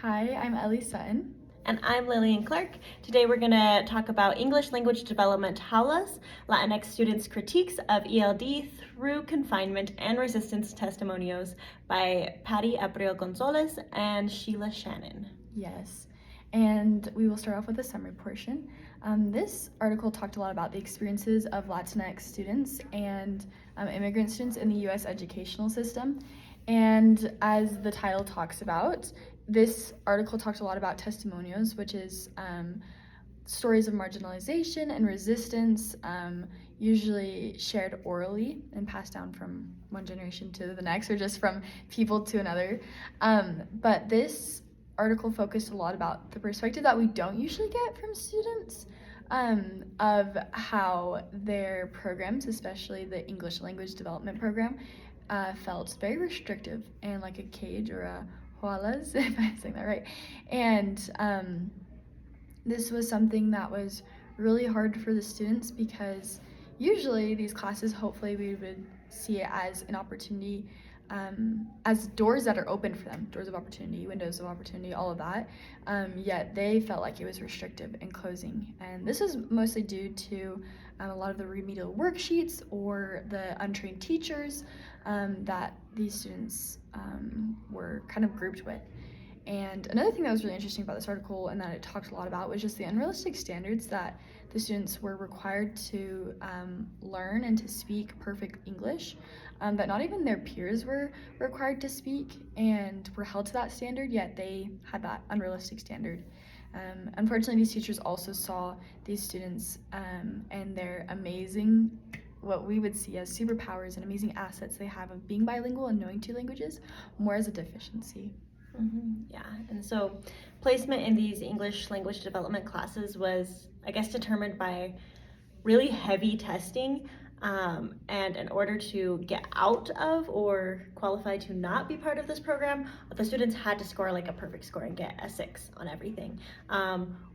Hi, I'm Ellie Sutton. And I'm Lillian Clark. Today we're going to talk about English language development Jaulas, Latinx students' critiques of ELD through confinement and resistance testimonials by Patty Abreu Gonzalez and Sheila Shannon. Yes, and we will start off with the summary portion. This article talked a lot about the experiences of Latinx students and immigrant students in the U.S. educational system. And as the title talks about, this article talked a lot about testimonials, which is stories of marginalization and resistance, usually shared orally and passed down from one generation to the next, or just from people to another. But this article focused a lot about the perspective that we don't usually get from students, of how their programs, especially the English language development program, felt very restrictive and like a cage or a jaulas, if I'm saying that right. And this was something that was really hard for the students because usually these classes, hopefully we would see it as an opportunity, as doors that are open for them, doors of opportunity, windows of opportunity, all of that. Yet they felt like it was restrictive and closing. And this was mostly due to a lot of the remedial worksheets or the untrained teachers that these students were kind of grouped with. And another thing that was really interesting about this article and that it talked a lot about was just the unrealistic standards that the students were required to learn and to speak perfect English, that not even their peers were required to speak and were held to that standard, yet they had that unrealistic standard. Unfortunately, these teachers also saw these students and their amazing, what we would see as superpowers and amazing assets they have of being bilingual and knowing two languages more as a deficiency. Yeah, and so placement in these English language development classes was, I guess, determined by really heavy testing. And in order to get out of or qualify to not be part of this program, the students had to score like a perfect score and get a 6 on everything,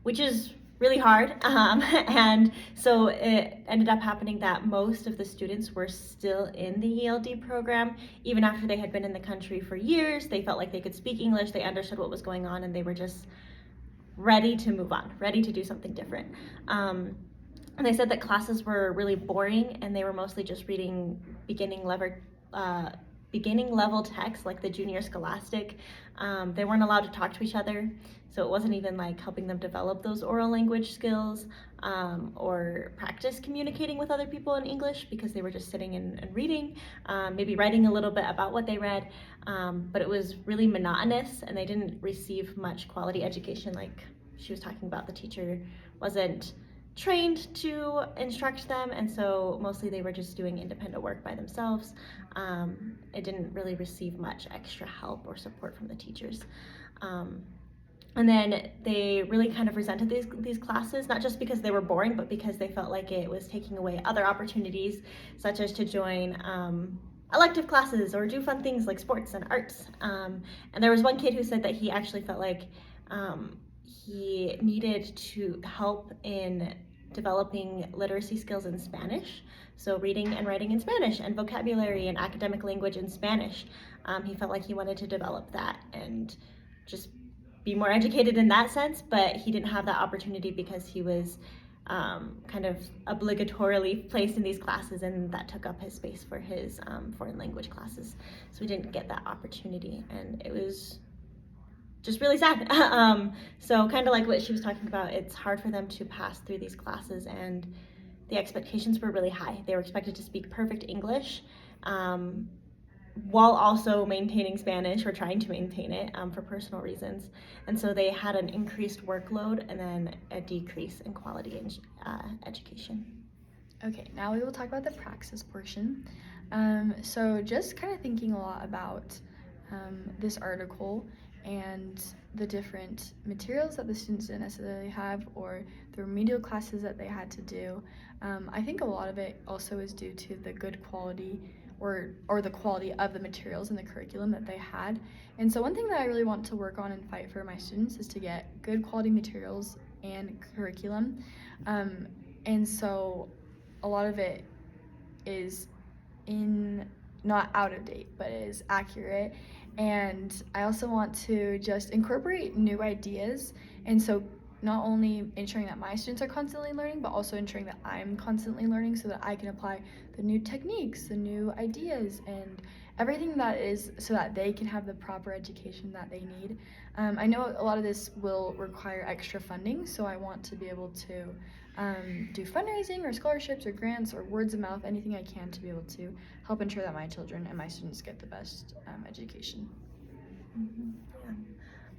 which is really hard. And so it ended up happening that most of the students were still in the ELD program, even after they had been in the country for years. They felt like they could speak English, they understood what was going on, and they were just ready to move on, ready to do something different. And they said that classes were really boring and they were mostly just reading beginning level text like the Junior Scholastic. They weren't allowed to talk to each other, so it wasn't even like helping them develop those oral language skills or practice communicating with other people in English, because they were just sitting and reading, maybe writing a little bit about what they read, but it was really monotonous and they didn't receive much quality education. Like she was talking about, the teacher wasn't trained to instruct them, and so mostly they were just doing independent work by themselves. It didn't really receive much extra help or support from the teachers. And then they really kind of resented these classes, not just because they were boring, but because they felt like it was taking away other opportunities, such as to join elective classes or do fun things like sports and arts. And there was one kid who said that he actually felt like he needed to help in developing literacy skills in Spanish, so reading and writing in Spanish and vocabulary and academic language in Spanish. He felt like he wanted to develop that and just be more educated in that sense, but he didn't have that opportunity because he was kind of obligatorily placed in these classes, and that took up his space for his foreign language classes. So we didn't get that opportunity, and it was just really sad. So kind of like what she was talking about, it's hard for them to pass through these classes, and the expectations were really high. They were expected to speak perfect English while also maintaining Spanish, or trying to maintain it for personal reasons. And so they had an increased workload and then a decrease in quality in education. Okay, now we will talk about the praxis portion. So just kind of thinking a lot about this article and the different materials that the students didn't necessarily have, or the remedial classes that they had to do. I think a lot of it also is due to the good quality or the quality of the materials and the curriculum that they had. And so one thing that I really want to work on and fight for my students is to get good quality materials and curriculum. And so a lot of it is not out of date, but is accurate And I also want to just incorporate new ideas. And so not only ensuring that my students are constantly learning, but also ensuring that I'm constantly learning so that I can apply the new techniques, the new ideas, and everything that is so that they can have the proper education that they need. I know a lot of this will require extra funding, so I want to be able to do fundraising or scholarships or grants or words of mouth, anything I can to be able to help ensure that my children and my students get the best education.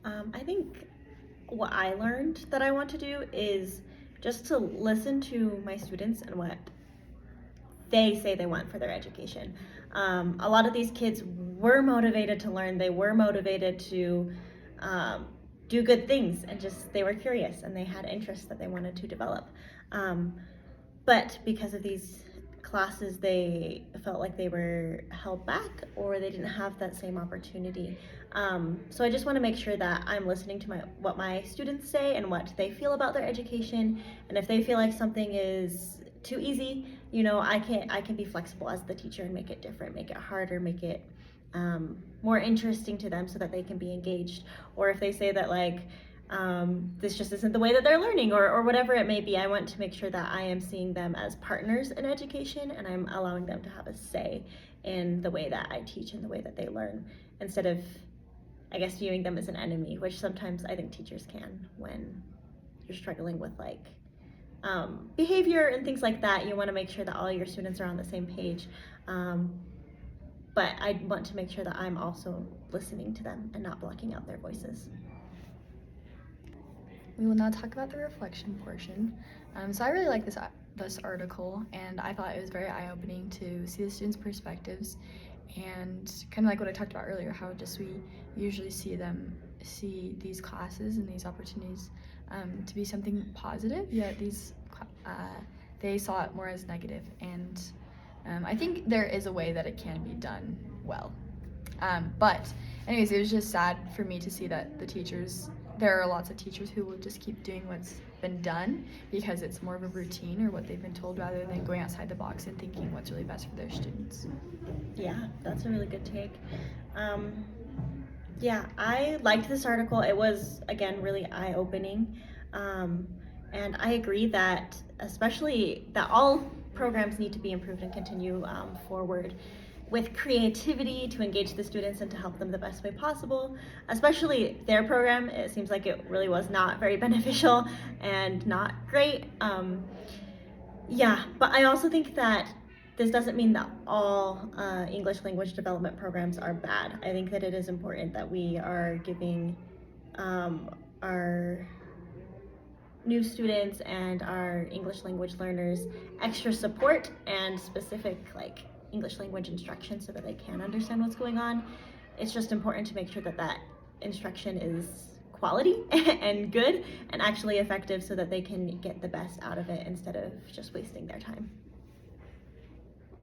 I think what I learned that I want to do is just to listen to my students and what they say they want for their education. A lot of these kids were motivated to learn, they were motivated to do good things, and just they were curious and they had interests that they wanted to develop. But because of these classes, they felt like they were held back or they didn't have that same opportunity. So I just want to make sure that I'm listening to what my students say and what they feel about their education. And if they feel like something is too easy, you know, I can be flexible as the teacher and make it different, make it harder, make it more interesting to them so that they can be engaged. Or if they say that like this just isn't the way that they're learning, or whatever it may be, I want to make sure that I am seeing them as partners in education and I'm allowing them to have a say in the way that I teach and the way that they learn, instead of, I guess, viewing them as an enemy, which sometimes I think teachers can when you're struggling with like behavior and things like that. You want to make sure that all your students are on the same page. But I want to make sure that I'm also listening to them and not blocking out their voices. We will now talk about the reflection portion. So I really like this article, and I thought it was very eye-opening to see the students' perspectives, and kind of like what I talked about earlier, how just we usually see these classes and these opportunities to be something positive, yet they saw it more as negative. And I think there is a way that it can be done well. But anyways, it was just sad for me to see that there are lots of teachers who will just keep doing what's been done because it's more of a routine or what they've been told, rather than going outside the box and thinking what's really best for their students. Yeah, that's a really good take. Yeah, I liked this article. It was, again, really eye-opening. And I agree that especially that all programs need to be improved and continue forward with creativity to engage the students and to help them the best way possible. Especially their program, it seems like it really was not very beneficial and not great. Yeah, but I also think that this doesn't mean that all English language development programs are bad. I think that it is important that we are giving our new students and our English language learners extra support and specific like English language instruction so that they can understand what's going on. It's just important to make sure that that instruction is quality and good and actually effective so that they can get the best out of it instead of just wasting their time.